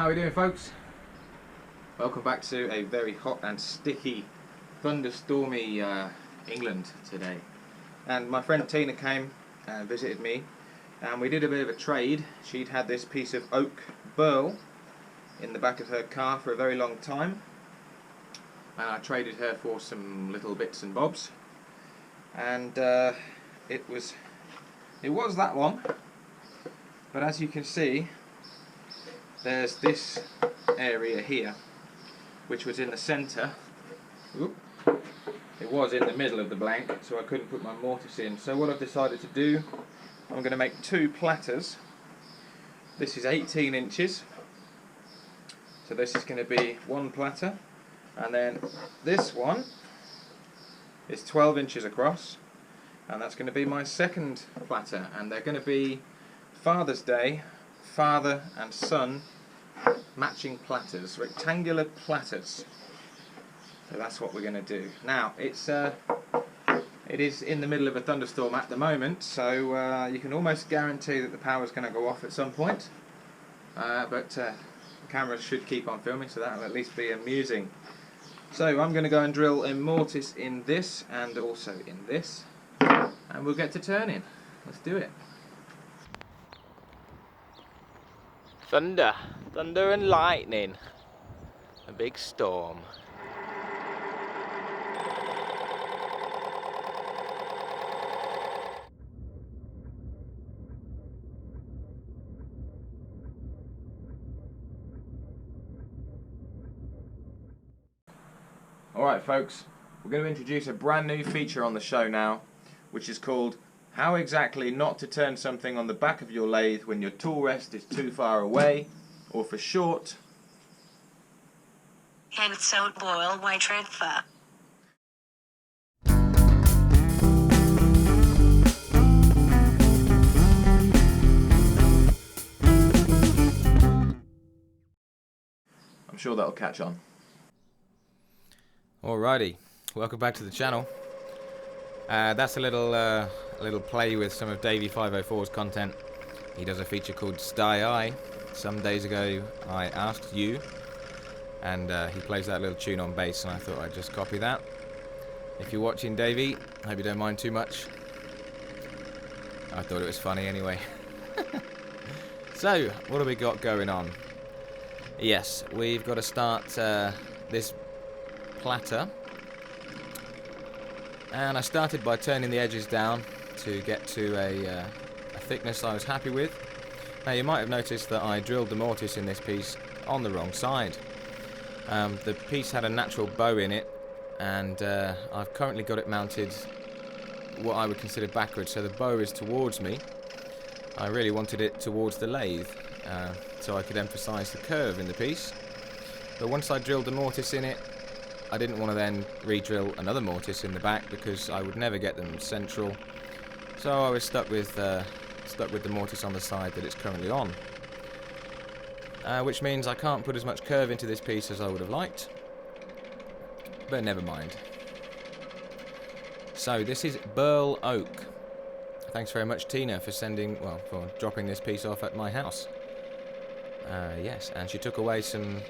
How are we doing, folks? Welcome back to a very hot and sticky, thunderstormy England today. And my friend Tina came and visited me, and we did a bit of a trade. She'd had this piece of oak Burl in the back of her car for a very long time, and I traded her for some little bits and bobs. And it was that one, but as you can see, there's this area here, which was in the centre. It was in the middle of the blank, so I couldn't put my mortise in. So what I've decided to do, I'm going to make two platters. This is 18 inches, so this is going to be one platter, and then this one is 12 inches across, and that's going to be my second platter. And they're going to be Father's Day, father and son matching platters, rectangular platters. So that's what we're going to do. Now it is in the middle of a thunderstorm at the moment, so you can almost guarantee that the power's going to go off at some point, but the camera should keep on filming, so that'll at least be amusing. So I'm going to go and drill a mortise in this and also in this, and we'll get to turning. Let's do it. Thunder and lightning, a big storm. Alright folks, we're going to introduce a brand new feature on the show now, which is called How Exactly Not to Turn Something on the Back of Your Lathe When Your Tool Rest is Too Far Away, or for short, and so boil white red fur. I'm sure that'll catch on. Alrighty, welcome back to the channel. That's a little play with some of Davie 504's content. He does a feature called S.D.A.I.Y. Some days ago I asked you, and he plays that little tune on bass, and I thought I'd just copy that. If you're watching, Davie, I hope you don't mind too much. I thought it was funny anyway. So, what have we got going on? Yes, we've got to start this platter, and I started by turning the edges down to get to a thickness I was happy with. Now you might have noticed that I drilled the mortise in this piece on the wrong side. The piece had a natural bow in it, and I've currently got it mounted what I would consider backwards, so the bow is towards me. I really wanted it towards the lathe, so I could emphasise the curve in the piece. But once I drilled the mortise in it, I didn't want to then re-drill another mortise in the back because I would never get them central. So I was stuck with the mortise on the side that it's currently on. Which means I can't put as much curve into this piece as I would have liked. But never mind. So this is Burl oak. Thanks very much, Tina, for for dropping this piece off at my house. Yes, and she took away some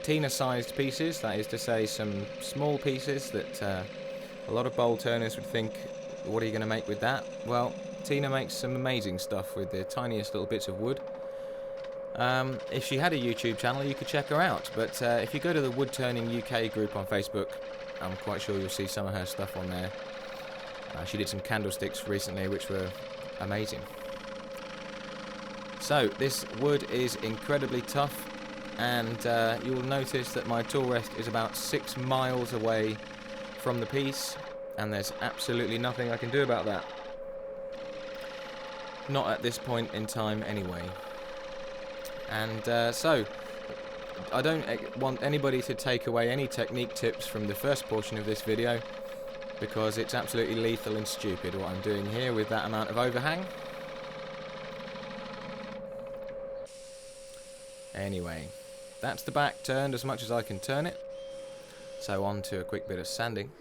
Tina-sized pieces, that is to say some small pieces that a lot of bowl turners would think, what are you going to make with that? Well, Tina makes some amazing stuff with the tiniest little bits of wood. If she had a YouTube channel, you could check her out, but if you go to the Woodturning UK group on Facebook, I'm quite sure you'll see some of her stuff on there. She did some candlesticks recently which were amazing. So this wood is incredibly tough, and you will notice that my tool rest is about 6 miles away from the piece, and there's absolutely nothing I can do about that. Not at this point in time anyway. And so I don't want anybody to take away any technique tips from the first portion of this video, because it's absolutely lethal and stupid what I'm doing here with that amount of overhang. Anyway, that's the back turned as much as I can turn it. So on to a quick bit of sanding.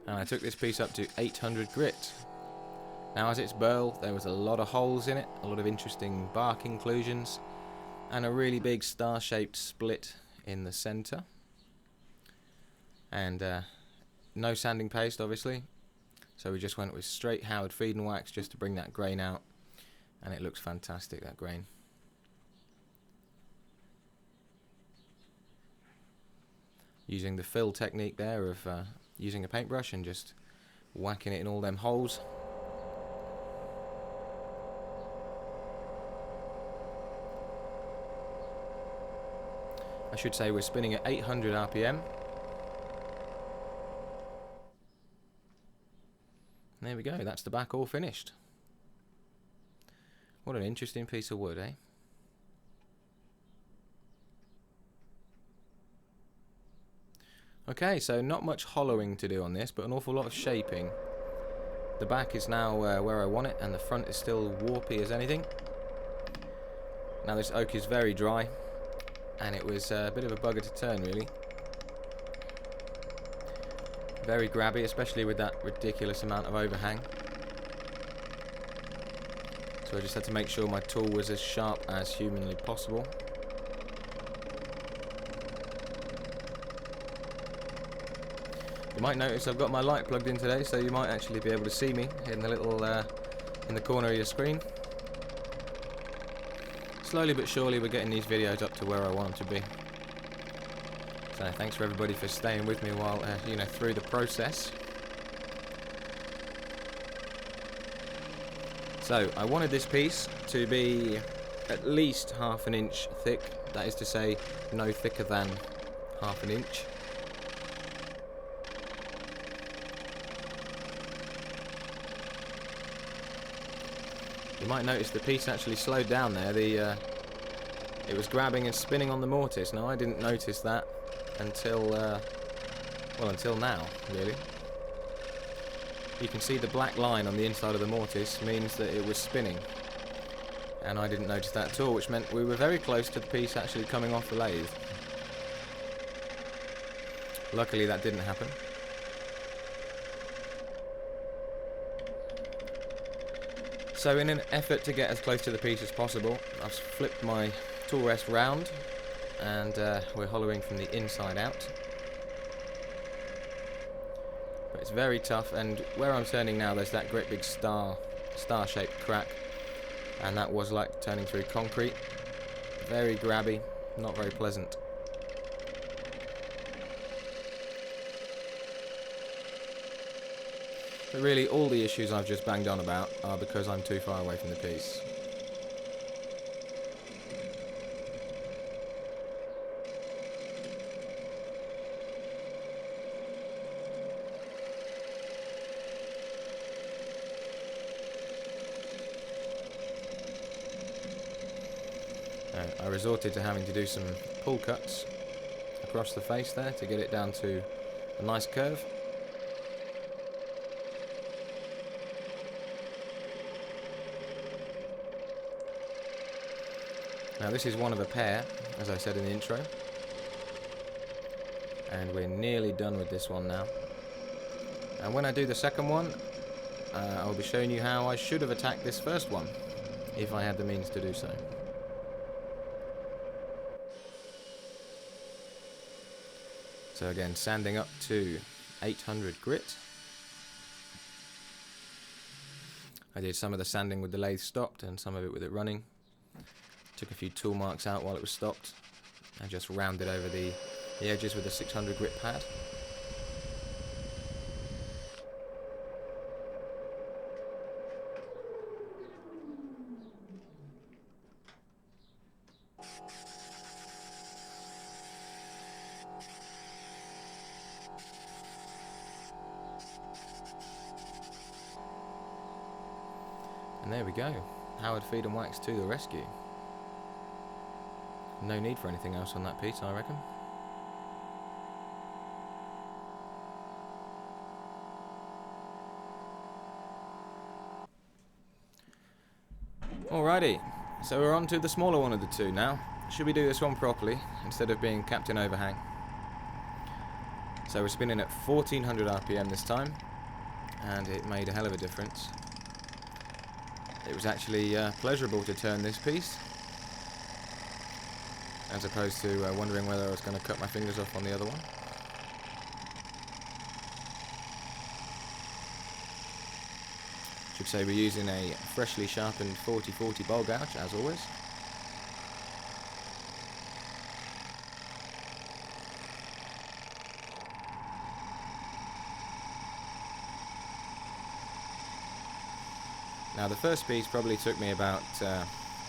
And I took this piece up to 800 grit. Now, as it's Burl, there was a lot of holes in it, a lot of interesting bark inclusions, and a really big star-shaped split in the centre. And no sanding paste, obviously, so we just went with straight Howard feed and wax just to bring that grain out, and it looks fantastic, that grain. Using the fill technique there of using a paintbrush and just whacking it in all them holes. I should say we're spinning at 800 RPM. There we go, that's the back all finished. What an interesting piece of wood, eh? Okay, so not much hollowing to do on this, but an awful lot of shaping. The back is now where I want it, and the front is still warpy as anything. Now this oak is very dry, and it was a bit of a bugger to turn, really. Very grabby, especially with that ridiculous amount of overhang. So I just had to make sure my tool was as sharp as humanly possible. You might notice I've got my light plugged in today, so you might actually be able to see me in the little in the corner of your screen. Slowly but surely we're getting these videos up to where I want them to be. So thanks for everybody for staying with me while you know, through the process. So I wanted this piece to be at least ½ an inch thick. That is to say, no thicker than ½ an inch. You might notice the piece actually slowed down there. It was grabbing and spinning on the mortise. Now I didn't notice that until well, until now, really. You can see the black line on the inside of the mortise means that it was spinning, and I didn't notice that at all, which meant we were very close to the piece actually coming off the lathe. Luckily that didn't happen. So in an effort to get as close to the piece as possible, I've flipped my tool rest round, and we're hollowing from the inside out. But it's very tough, and where I'm turning now there's that great big star-shaped crack, and that was like turning through concrete. Very grabby, not very pleasant. But really all the issues I've just banged on about are because I'm too far away from the piece. I resorted to having to do some pull cuts across the face there to get it down to a nice curve. Now this is one of a pair, as I said in the intro, and we're nearly done with this one now. And when I do the second one, I'll be showing you how I should have attacked this first one, if I had the means to do so. So again, sanding up to 800 grit. I did some of the sanding with the lathe stopped and some of it with it running. Took a few tool marks out while it was stopped and just rounded over the edges with a 600 grit pad. And there we go, Howard feed and wax to the rescue. No need for anything else on that piece, I reckon. Alrighty, so we're on to the smaller one of the two now. Should we do this one properly, instead of being Captain Overhang? So we're spinning at 1400 RPM this time, and it made a hell of a difference. it was actually pleasurable to turn this piece, as opposed to wondering whether I was going to cut my fingers off on the other one. Should say we're using a freshly sharpened 40/40 bowl gouge, as always. Now the first piece probably took me about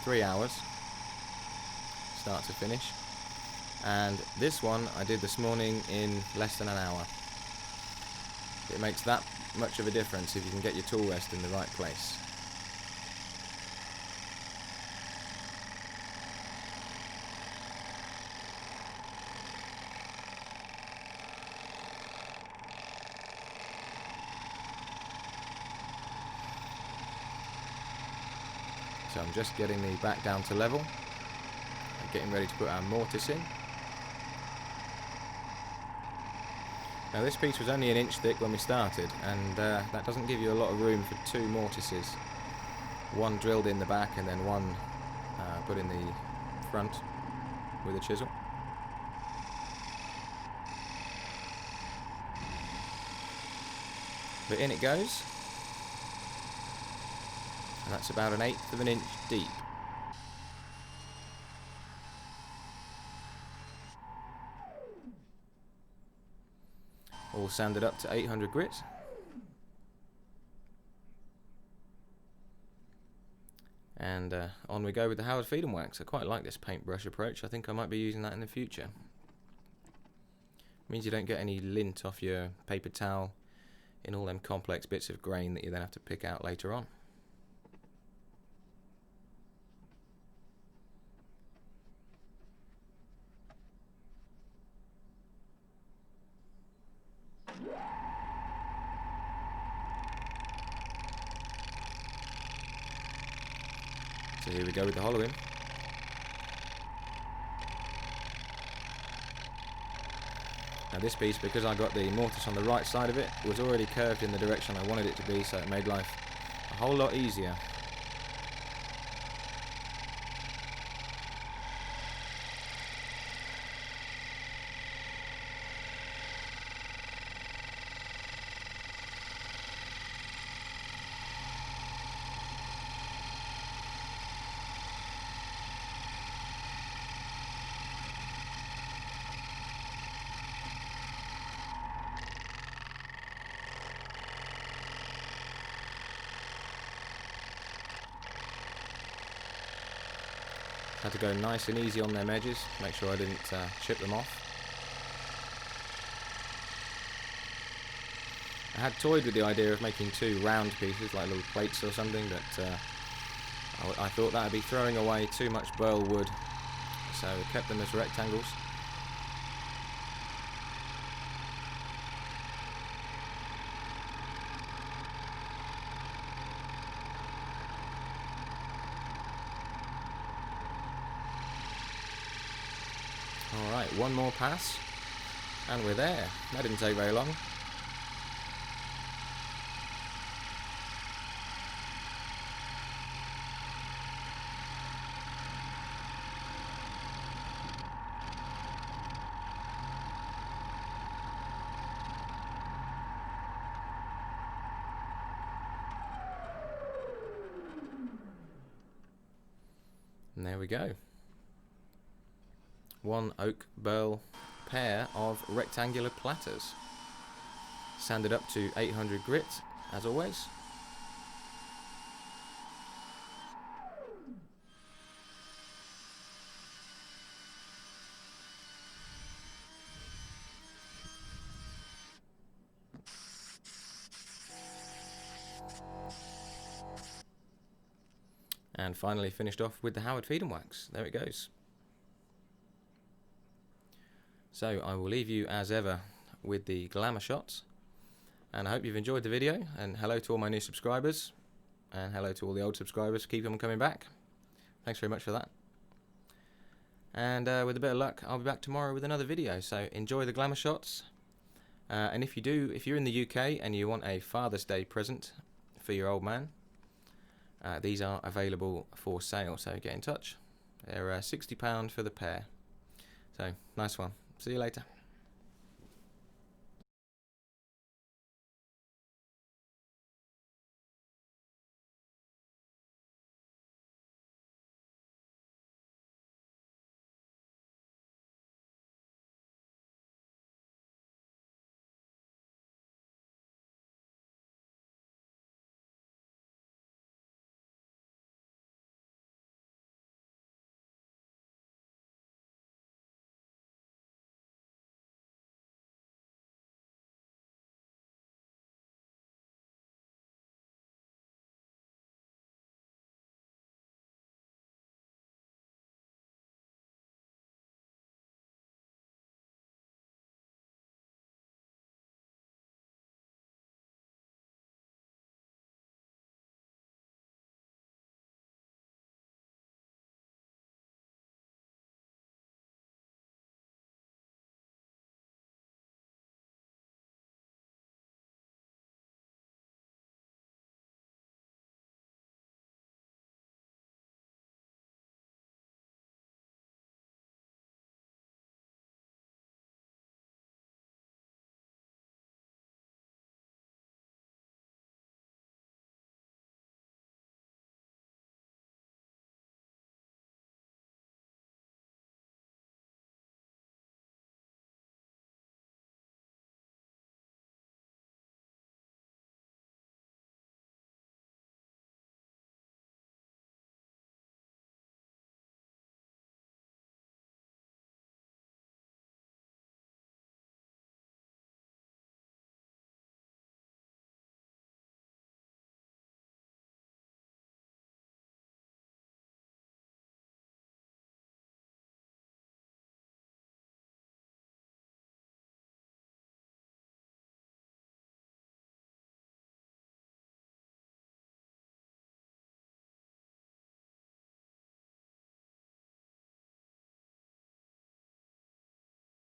3 hours, start to finish, and this one I did this morning in less than an hour. It makes that much of a difference if you can get your tool rest in the right place. So I'm just getting the back down to level and getting ready to put our mortise in. Now this piece was only an inch thick when we started, and that doesn't give you a lot of room for two mortises. One drilled in the back and then one put in the front with a chisel. But in it goes. And that's about 1/8 of an inch deep. All sanded up to 800 grit. And on we go with the Howard Feed and Wax. I quite like this paintbrush approach. I think I might be using that in the future. Means you don't get any lint off your paper towel in all them complex bits of grain that you then have to pick out later on. So here we go with the hollowing. Now this piece, because I got the mortise on the right side of it, was already curved in the direction I wanted it to be, so it made life a whole lot easier. Had to go nice and easy on them edges, make sure I didn't chip them off. I had toyed with the idea of making two round pieces, like little plates or something, but I thought that would be throwing away too much Burl wood, so we kept them as rectangles. Alright, one more pass, and we're there. That didn't take very long. And there we go. One oak burl pair of rectangular platters. Sanded up to 800 grit, as always. And finally finished off with the Howard Feed and Wax. There it goes. So I will leave you as ever with the glamour shots, and I hope you've enjoyed the video, and hello to all my new subscribers, and hello to all the old subscribers. Keep them coming back. Thanks very much for that. And with a bit of luck, I'll be back tomorrow with another video, so enjoy the glamour shots. And if you're in the UK and you want a Father's Day present for your old man, these are available for sale, so get in touch. They're £60 for the pair. So nice one. See you later.